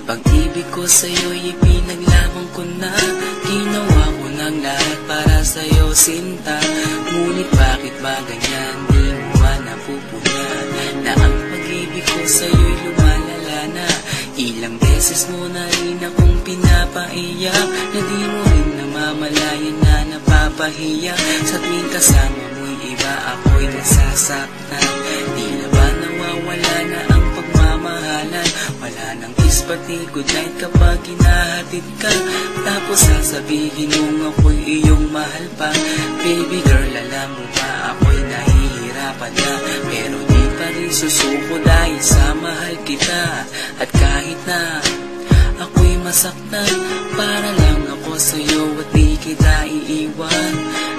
Pag-ibig ko sa'yo'y ipinaglaban ko na. Ginawa ko ng lahat para sa'yo, sinta. Ngunit bakit ba ganyan, di mo ba napupunan na ang pag-ibig ko sa'yo'y lumalala na? Ilang beses mo na rin akong pinapaiyak, na di mo rin namamalayan na napapahiya. Sa tuwing kasama mo'y iba, ako'y nasasaktan. Di na ba nawawala na ang pagmamahalan? Wala nang kiss pati good night kapag hinahatid ka. Tapos sasabihin mong ako'y iyong mahal pa. Baby girl, alam mo ba ako'y nahihirapan na, pero di pa rin susuko dahil sa mahal kita. At kahit na ako'y masaktan, para lang ako sa'yo at di kita iiwan.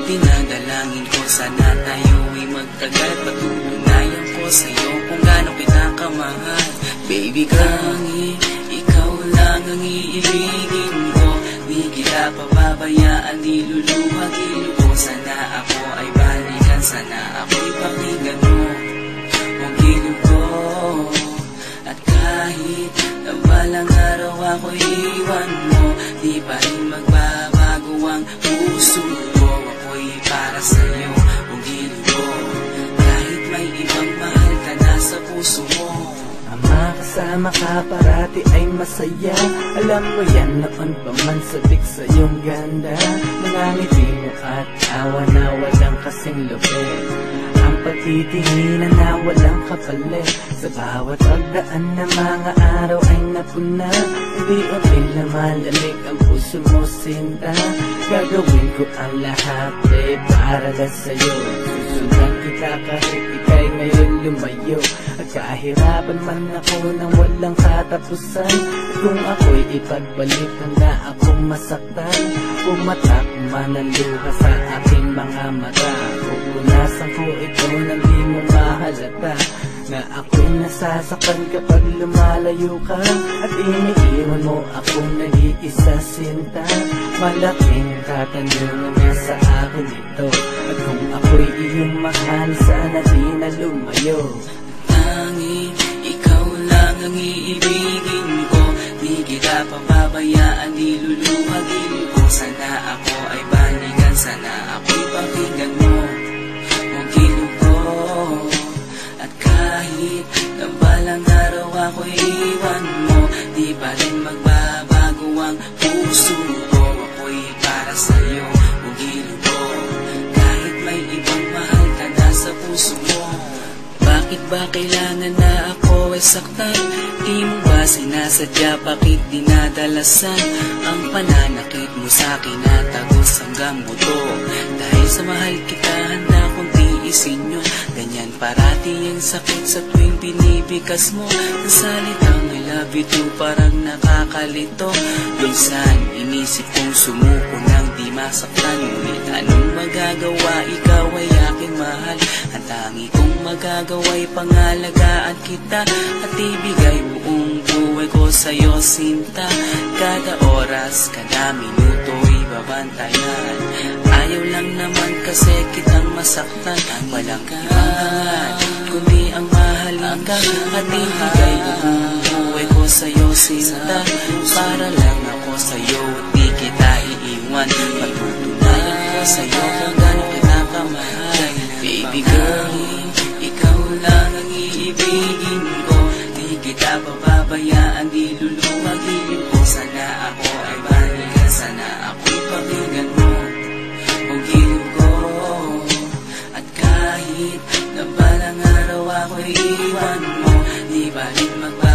Dinadalangin ko sana tayo'y magtagal. Patutunayan ko sa'yo kung gaano kita kamahal. Baby girl, ikaw lang ang iibigin ko. Di kita pababayaan, di luluhagin ko. Sana ako ay balikan, sana ako'y pakinggan mo ang gilid ko. At kahit na balang araw ako'y iwan mo, di pa rin magbabago ang puso ko. Ako'y para sa'yo, ang gilid ko. Kahit may ibang mahal ka na sa puso mo. Makasama ka parati ay masaya. Alam mo yan, noon pa man sabik sa iyong ganda. Mga ngiti mo at awa na walang kasing lupit. Ang pagtitinginan na walang kapalit. Sa bawat pagdaan na mga araw ay napuna. Unti-unti na malamig ang puso mo, sinta. Gagawin ko ang lahat para lang sa'yo. Susundan kita kahit ika'y ngayon lumayo. At kahirapan man ako nang walang katapusan. At kung ako'y ipagbalik, handa akong masaktan. Pumatak man ang luha sa aking mga mata. Pupunasan ko ito nang di mo mahalata, na ako'y nasasaktan kapag lumalayo ka. At iniiwan mo akong nag-iisa, sinta. Malaking katanungan na sa akin ito. At kung ako'y iyong mahal, sana di na lumayo. Tanging ikaw lang ang iibigin ko. Di kita pababayaan, di luluhagin ko. Sana ako ay balikan, sana ako'y pakinggan mo ang gilid ko. At kahit na balang araw ako'y iwan mo, di pa rin magbabago ang puso ko. Ako'y para sa'yo, ang gilid ko. Kahit may ibang mahal ka na sa puso mo. Bakit ba kailangan na ako ay saktan? Di mo ba sinasadya, bakit dinadalasan ang pananakit mo sa'kin na tagos hanggang buto? Dahil sa mahal kita, handa kong tiisin yun. Ganyan parati ang sakit sa tuwing binibigas mo. Ang salitang I love you too parang nakakalito. Minsan inisip kong sumuko nang di masaktan. Ngunit anong magagawa, ikaw ay aking mahal. Ang tangi kong magagawa'y pangalagaan kita at ibigay buong buhay ko sa'yo, sinta. Kada oras, kada minuto'y babantayan. Ayaw lang naman kasi kitang masaktan. Walang ibang kundi ang mahalin ka. At ibigay buong buhay ko sa'yo, sinta. Para lang ako sa'yo at di kita iiwan. Patutunayan ko sa'yo kung gaano kita kamahal. Baby girl, ikaw lang ang iibigin ko. Di kita pababayaan, di luluhagin ko. Sana ako ay balikan, sana ako'y pakinggan mo ang gilid ko. At kahit na balang araw ako'y iwan mo, di ba rin magbabago